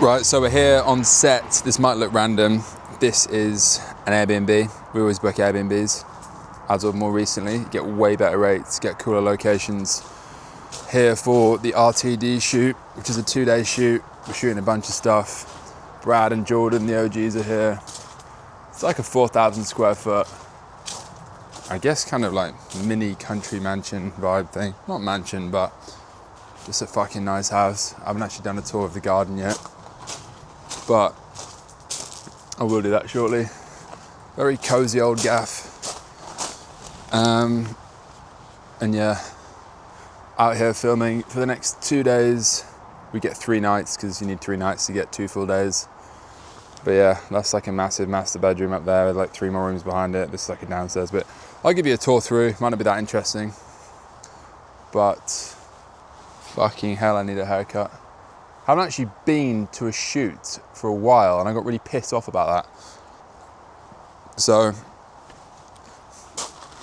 Right, so we're here on set. This might look random. This is an Airbnb. We always book Airbnbs. As of more recently, get way better rates, get cooler locations. Here for the RTD shoot, which is a 2-day shoot. We're shooting a bunch of stuff. Brad and Jordan, the OGs, are here. It's like a 4,000 square foot, I guess kind of like mini country mansion vibe thing. Not mansion, but just a fucking nice house. I haven't actually done a tour of the garden yet, but I will do that shortly. Very cozy old gaff. And yeah, out here filming for the next 2 days. We get 3 nights because you need 3 nights to get 2 full days. But yeah, that's like a massive master bedroom up there with like 3 more rooms behind it. This is like a downstairs bit. I'll give you a tour through. Might not be that interesting, but fucking hell, I need a haircut. I haven't actually been to a shoot for a while and I got really pissed off about that. So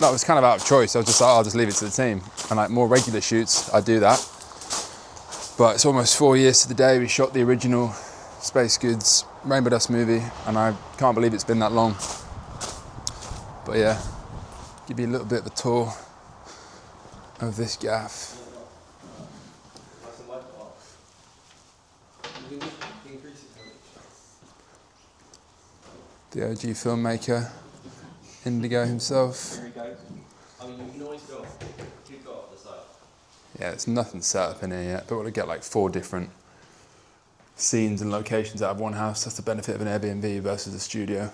that was kind of out of choice. I was just like, I'll just leave it to the team. And like more regular shoots, I do that. But it's almost 4 years to the day we shot the original Space Goods Rainbow Dust movie, and I can't believe it's been that long. But yeah, give you a little bit of a tour of this gaff. The OG filmmaker, Indigo himself. Here he goes. I mean, you can always go. You go off the side. Yeah, there's nothing set up in here yet, but we'll get like 4 different scenes and locations out of one house. That's the benefit of an Airbnb versus a studio.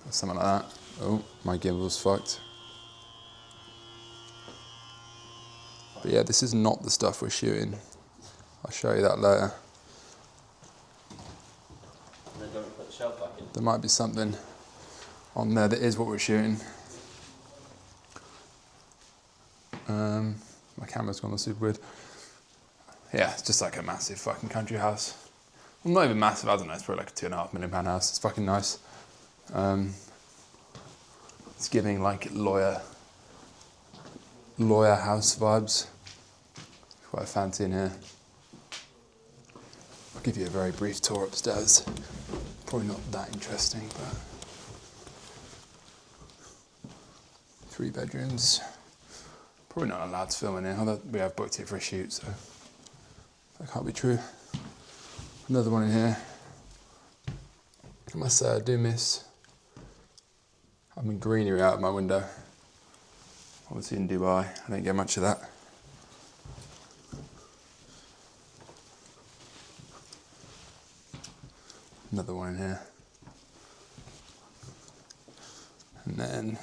Or something like that. Oh, my gimbal's fucked. But yeah, this is not the stuff we're shooting. I'll show you that later. And then don't put the shelf back in. There might be something on there that is what we're shooting. My camera's gone super weird. Yeah, it's just like a massive fucking country house. Well, not even massive, I don't know, it's probably like a £2.5 million house. It's fucking nice. It's giving like lawyer house vibes. Quite fancy in here. I'll give you a very brief tour upstairs. Probably not that interesting, but 3 bedrooms. Probably not allowed to film in here, although we have booked it for a shoot, so that can't be true. Another one in here. I must say I do miss having greenery out of my window. Obviously in Dubai, I don't get much of that. Another one in here. And then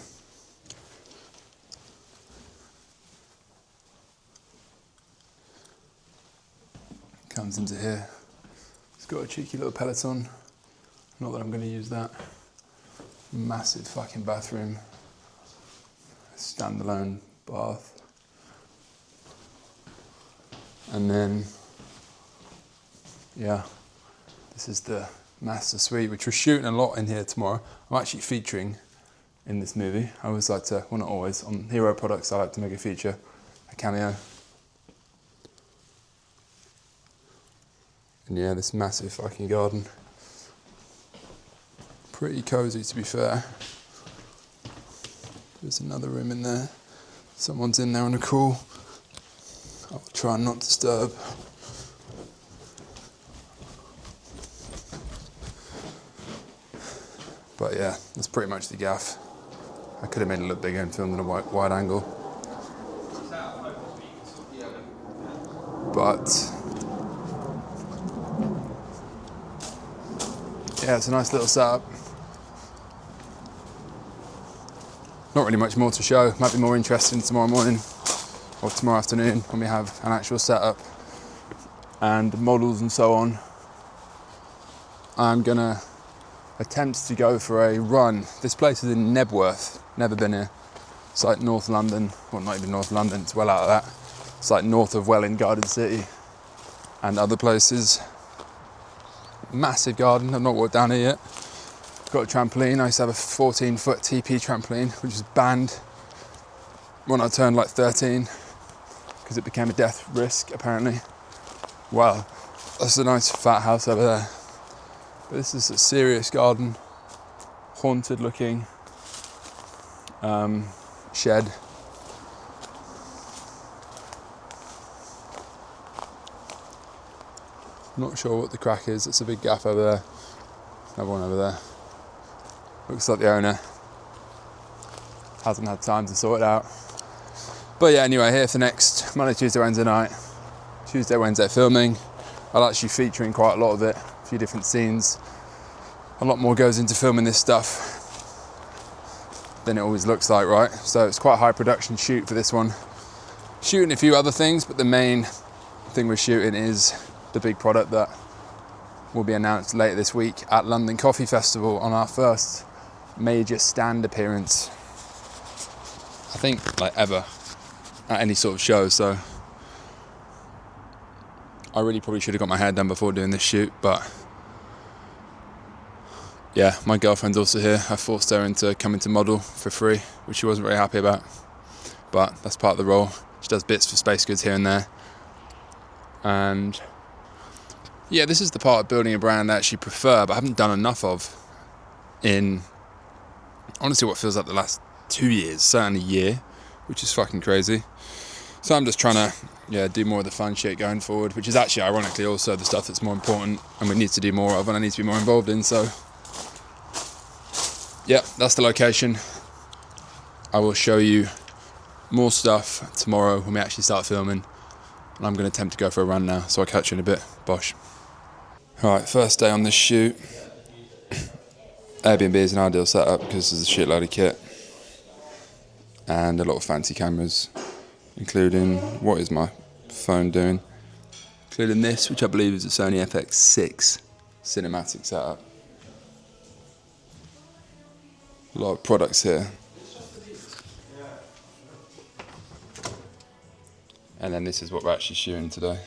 comes into here. It's got a cheeky little Peloton. Not that I'm going to use that. Massive fucking bathroom. Standalone bath. And then, yeah, this is the master suite, which we're shooting a lot in here tomorrow. I'm actually featuring in this movie. I always like to, well not always, on Hero Products I like to make a feature, a cameo. And yeah, this massive fucking garden. Pretty cozy to be fair. There's another room in there. Someone's in there on a call. I'll try and not disturb. But yeah, that's pretty much the gaff. I could have made it look bigger and filmed in a wide angle. But yeah, it's a nice little setup. Not really much more to show. Might be more interesting tomorrow morning or tomorrow afternoon when we have an actual setup and models and so on. I'm gonna attempt to go for a run. This place is in Nebworth. Never been here. It's like North London. Well, not even North London. It's well out of that. It's like north of Welling Garden City and other places. Massive garden. I've not walked down here yet. Got a trampoline. I used to have a 14-foot TP trampoline, which was banned when I turned like 13 because it became a death risk apparently. Well, That's a nice fat house over there. But this is a serious garden, haunted looking shed. Not sure what the crack is. It's a big gap over there. Another one over there. Looks like the owner hasn't had time to sort it out. But yeah, anyway, here for next Monday, Tuesday, Wednesday night. Tuesday, Wednesday filming. I'll actually feature in quite a lot of it, a few different scenes. A lot more goes into filming this stuff than it always looks like, right? So it's quite a high production shoot for this one. Shooting a few other things, but the main thing we're shooting is the big product that will be announced later this week at London Coffee Festival on our first major stand appearance, I think, like ever, at any sort of show. So I really probably should have got my hair done before doing this shoot, but yeah, my girlfriend's also here. I forced her into coming to model for free, which she wasn't very happy about, but that's part of the role. She does bits for Space Goods here and there. And yeah, this is the part of building a brand I actually prefer, but I haven't done enough of in honestly what feels like the last 2 years, certainly a year, which is fucking crazy. So I'm just trying to do more of the fun shit going forward, which is actually ironically also the stuff that's more important and we need to do more of and I need to be more involved in. So yeah, that's the location. I will show you more stuff tomorrow when we actually start filming. And I'm going to attempt to go for a run now, so I'll catch you in a bit. Bosh. Alright, first day on this shoot. Airbnb is an ideal setup because there's a shitload of kit and a lot of fancy cameras, including, what is my phone doing? Including this, which I believe is a Sony FX6 cinematic setup. A lot of products here. And then this is what we're actually shooting today,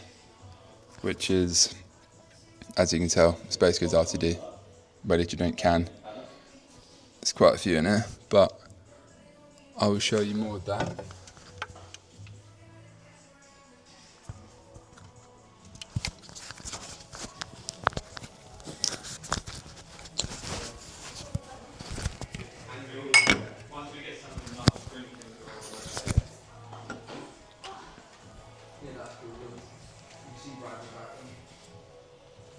which is, as you can tell, Space Goods RTD, ready to drink can. There's quite a few in here, but I will show you more of that.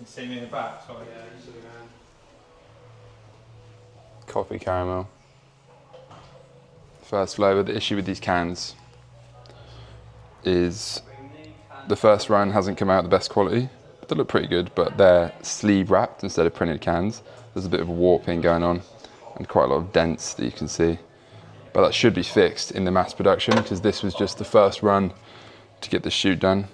See me in the back, sorry. Yeah, Coffee caramel. First flavour. The issue with these cans is the first run hasn't come out the best quality. They look pretty good, but they're sleeve wrapped instead of printed cans. There's a bit of warping going on and quite a lot of dents that you can see. But that should be fixed in the mass production because this was just the first run to get the shoot done.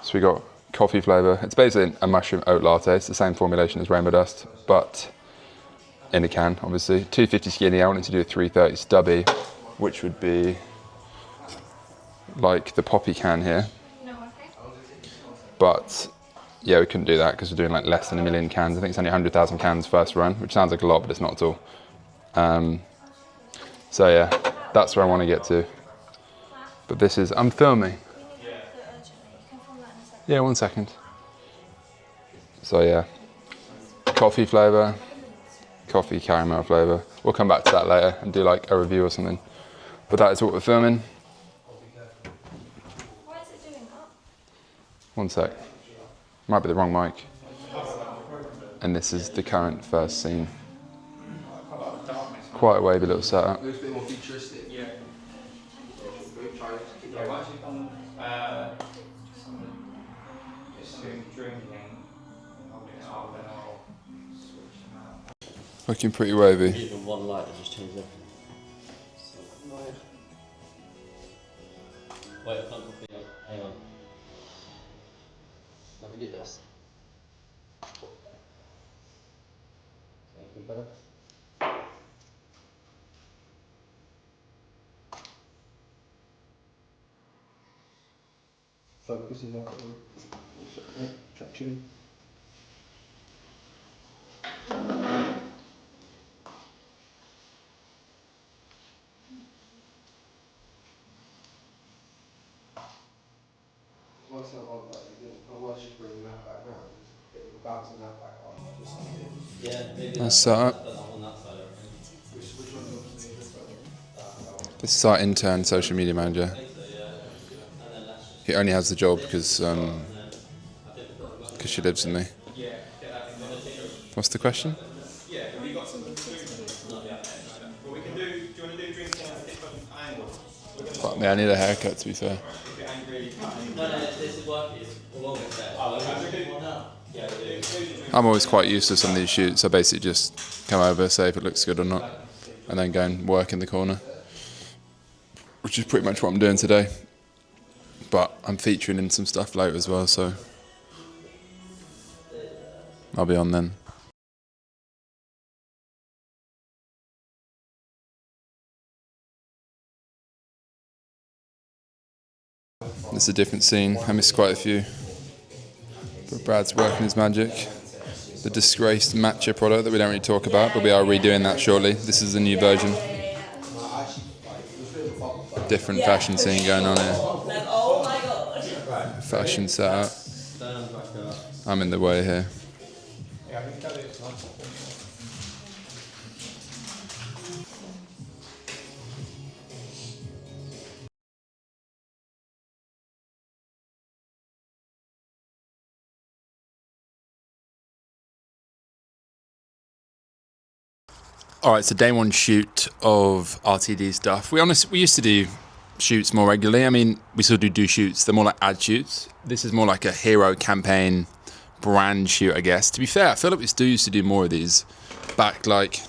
So we got coffee flavour. It's basically a mushroom oat latte. It's the same formulation as Rainbow Dust, but in a can, obviously. 250 skinny. I wanted to do a 330 stubby, which would be like the poppy can here. But yeah, we couldn't do that because we're doing like less than 1 million cans. I think it's only 100,000 cans first run, which sounds like a lot, but it's not at all. So yeah, that's where I want to get to. But this is, I'm filming. Yeah, 1 second. So yeah, coffee flavour, coffee caramel flavour. We'll come back to that later and do like a review or something. But that is what we're filming. Why is it doing that? 1 sec. Might be the wrong mic. And this is the current first scene. Quite a wavy little setup. Looks a bit more futuristic. Yeah. Just drinking. Looking pretty wavy. Even one light that just changes everything. Wait, I can't copy it. Hang on. Let me do this. Anything better? Focus is out. Traction. What's that on like? Otherwise, just bring that back round. Yeah, maybe Nice setup. I've done that on that side, I reckon. This is our intern social media manager. I think so, yeah. And then let's just He only has the job because and then I think she lives with me. What's the question? Yeah, have you got something to do? Not yet. Well, we can do. Do you want to do drinking at a different angle? Fuck me, I need a haircut, to be fair. If you're angry, no, this is working. It's along with that. oh, okay. Well, now. Yeah, we do. I'm always quite used to some of these shoots. I basically just come over, say if it looks good or not, and then go and work in the corner, which is pretty much what I'm doing today. But I'm featuring in some stuff later as well, so I'll be on then. This is a different scene. I missed quite a few. But Brad's working his magic. The disgraced matcha product that we don't really talk about, but we are redoing that shortly. This is the new version. Different fashion scene going on here. Oh my god. Fashion setup. Stand back up. I'm in the way here. All right, so day one shoot of RTD stuff. We used to do shoots more regularly. I mean, we still do shoots. They're more like ad shoots. This is more like a hero campaign brand shoot, I guess. To be fair, I feel like we still used to do more of these back like,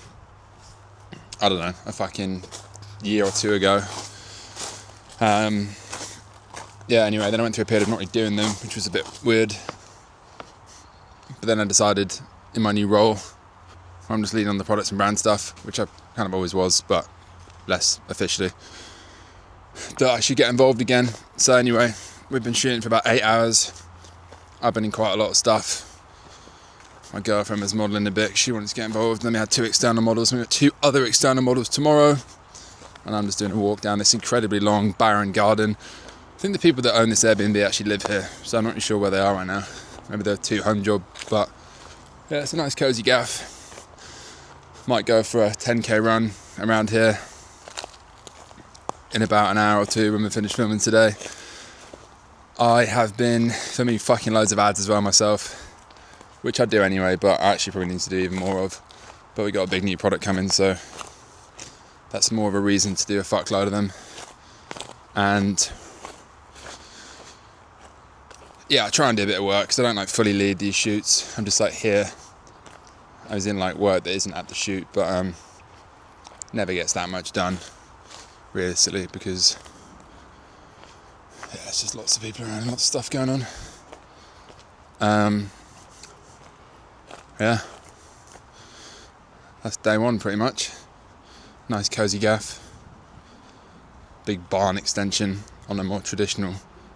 I don't know, a fucking year or two ago. Yeah, anyway, then I went through a period of not really doing them, which was a bit weird. But then I decided in my new role, I'm just leading on the products and brand stuff, which I kind of always was, but less officially, that I should get involved again. So anyway, we've been shooting for about 8 hours. I've been in quite a lot of stuff. My girlfriend was modelling a bit. She wanted to get involved. Then we had 2 external models. We got 2 other external models tomorrow. And I'm just doing a walk down this incredibly long, barren garden. I think the people that own this Airbnb actually live here, so I'm not really sure where they are right now. Maybe they're a 2-home job, but yeah, it's a nice cozy gaff. Might go for a 10k run around here in about an hour or two when we finish filming today. I have been filming fucking loads of ads as well myself, which I do anyway, but I actually probably need to do even more of. But we got a big new product coming, so that's more of a reason to do a fuckload of them. And yeah, I try and do a bit of work because I don't like fully lead these shoots. I'm just like here. I was in like work that isn't at the shoot, but never gets that much done realistically because yeah, it's just lots of people around, lots of stuff going on. Yeah, that's day one pretty much. Nice cozy gaff, big barn extension on a more traditional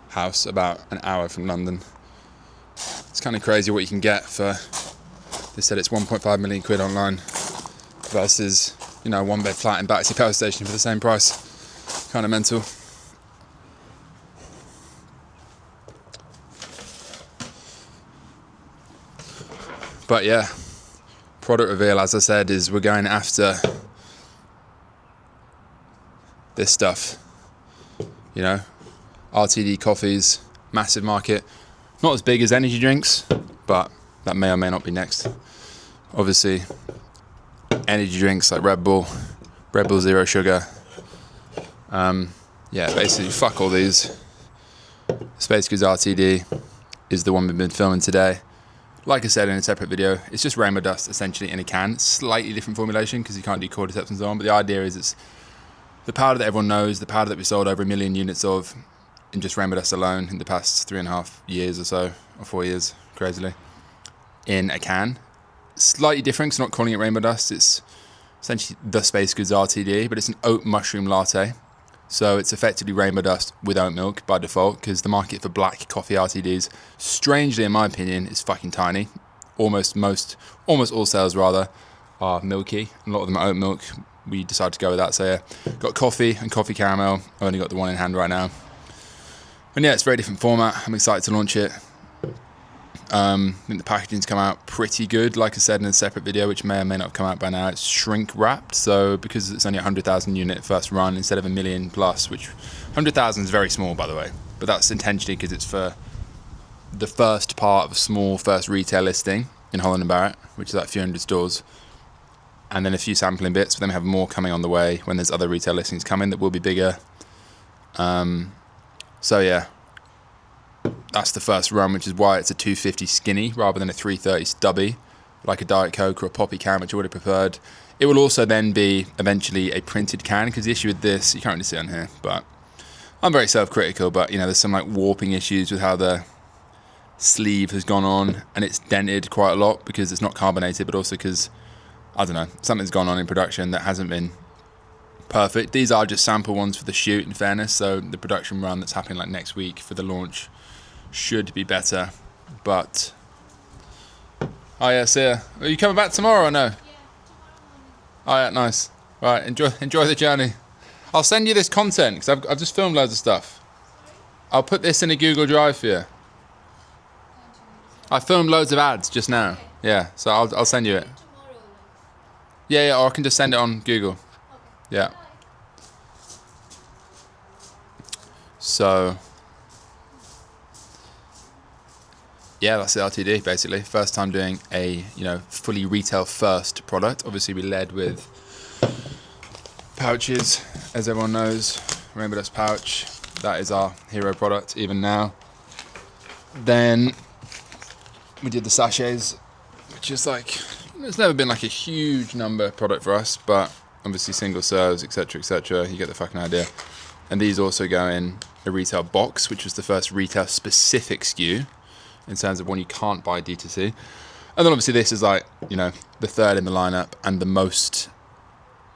house about an hour from London. It's kind of crazy what you can get for. They said it's 1.5 million quid online versus, you know, a 1-bed flat in Battersea Power Station for the same price. Kind of mental. But yeah, product reveal, as I said, is we're going after this stuff. You know, RTD coffees, massive market. Not as big as energy drinks, but that may or may not be next. Obviously, energy drinks like Red Bull Zero Sugar. Yeah, basically fuck all these. Space Goods RTD is the one we've been filming today. Like I said in a separate video, it's just rainbow dust essentially in a can. Slightly different formulation because you can't do cordyceps and so on, but the idea is it's the powder that everyone knows, the powder that we sold over 1 million units of in just rainbow dust alone in the past 3.5 years or so, or 4 years, crazily, in a can. Slightly different because I'm not calling it rainbow dust. It's essentially the Space Goods RTD, but it's an oat mushroom latte. So it's effectively rainbow dust with oat milk by default because the market for black coffee RTDs, strangely in my opinion, is fucking tiny. Almost all sales rather are milky. A lot of them are oat milk. We decided to go with that. So yeah, got coffee and coffee caramel. I've only got the one in hand right now. And yeah, it's a very different format. I'm excited to launch it. I think the packaging's come out pretty good. Like I said in a separate video, which may or may not have come out by now, it's shrink wrapped. So because it's only 100,000 unit first run instead of 1 million plus, which 100,000 is very small, by the way. But that's intentionally because it's for the first part of a small first retail listing in Holland & Barrett, which is like a few hundred stores. And then a few sampling bits, but then we have more coming on the way when there's other retail listings coming that will be bigger. So yeah, that's the first run, which is why it's a 250 skinny rather than a 330 stubby, like a Diet Coke or a Poppy can, which I would have preferred. It will also then be eventually a printed can, because the issue with this, you can't really see it on here, but I'm very self-critical, but you know, there's some like warping issues with how the sleeve has gone on, and it's dented quite a lot because it's not carbonated, but also because, I don't know, something's gone on in production that hasn't been perfect. These are just sample ones for the shoot, in fairness, so the production run that's happening like next week for the launch should be better. But oh yeah, see ya. Are you coming back tomorrow or no? Yeah, tomorrow morning. Oh yeah, nice. Right, enjoy the journey. I'll send you this content because I've just filmed loads of stuff. I'll put this in a Google Drive for you. I filmed loads of ads just now. Yeah, so I'll send you it. Tomorrow, Yeah, or I can just send it on Google. Yeah. So yeah, that's the RTD basically. First time doing a, you know, fully retail first product. Obviously we led with pouches, as everyone knows. Rainbow Dust pouch. That is our hero product even now. Then we did the sachets, which is like, it's never been like a huge number product for us, but obviously single serves, etc, etc. You get the fucking idea. And these also go in a retail box, which was the first retail specific SKU in terms of one you can't buy D2C. And then obviously this is like, you know, the third in the lineup and the most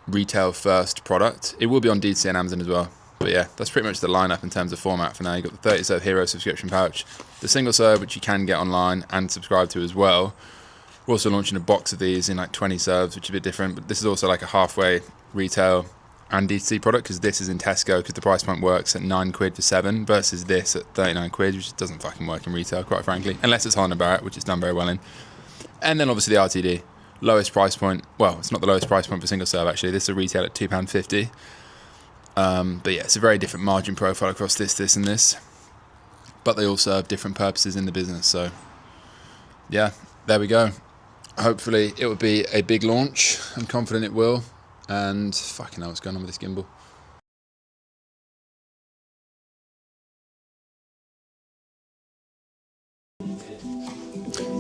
retail first product. It will be on D2C and Amazon as well. But yeah, that's pretty much the lineup in terms of format for now. You've got the 30 serve hero subscription pouch, the single serve, which you can get online and subscribe to as well. We're also launching a box of these in like 20 serves, which is a bit different, but this is also like a halfway retail and D2C product, because this is in Tesco, because the price point works at 9 quid for 7 versus this at 39 quid, which doesn't fucking work in retail, quite frankly, unless it's Holland & Barrett, which it's done very well in. And then obviously the RTD, lowest price point, well, it's not the lowest price point for single serve actually, this is a retail at £2.50. But yeah, it's a very different margin profile across this and this, but they all serve different purposes in the business. So yeah, there we go. Hopefully it will be a big launch. I'm confident it will. And fucking hell, what's going on with this gimbal?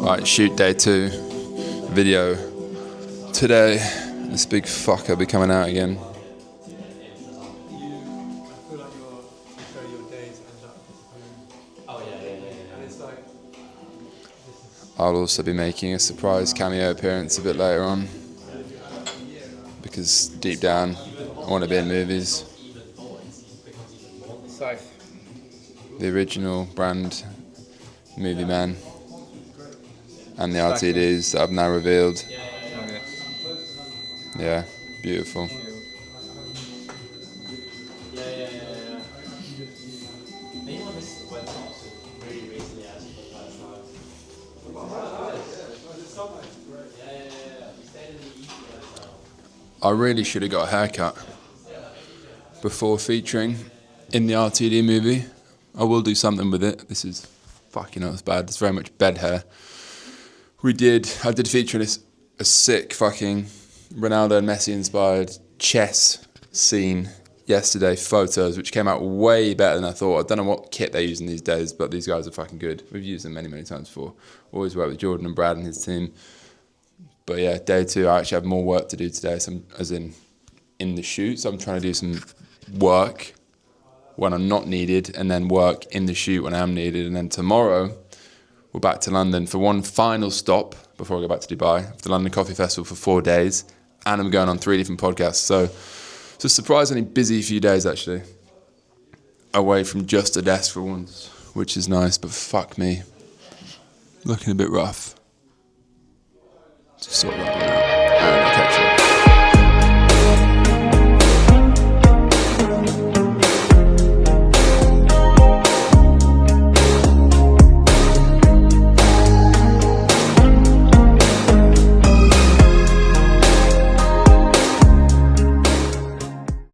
Right, shoot day 2, video today. This big fucker will be coming out again. I'll also be making a surprise cameo appearance a bit later on, because deep down I want to be in movies. The original brand movie man and the RTDs that I've now revealed. Yeah, beautiful. I really should have got a haircut before featuring in the RTD movie. I will do something with it. This is fucking hell, it's bad. It's very much bed hair. I did feature this a sick fucking Ronaldo and Messi inspired chess scene yesterday, photos, which came out way better than I thought. I don't know what kit they're using these days, but these guys are fucking good. We've used them many, many times before. Always worked with Jordan and Brad and his team. But yeah, day 2, I actually have more work to do today, so as in the shoot. So I'm trying to do some work when I'm not needed, and then work in the shoot when I am needed. And then tomorrow, we're back to London for one final stop before I go back to Dubai, for the London Coffee Festival for 4 days. And I'm going on 3 different podcasts. So it's a surprisingly busy few days, actually. Away from just a desk for once, which is nice, but fuck me. Looking a bit rough. Just sort of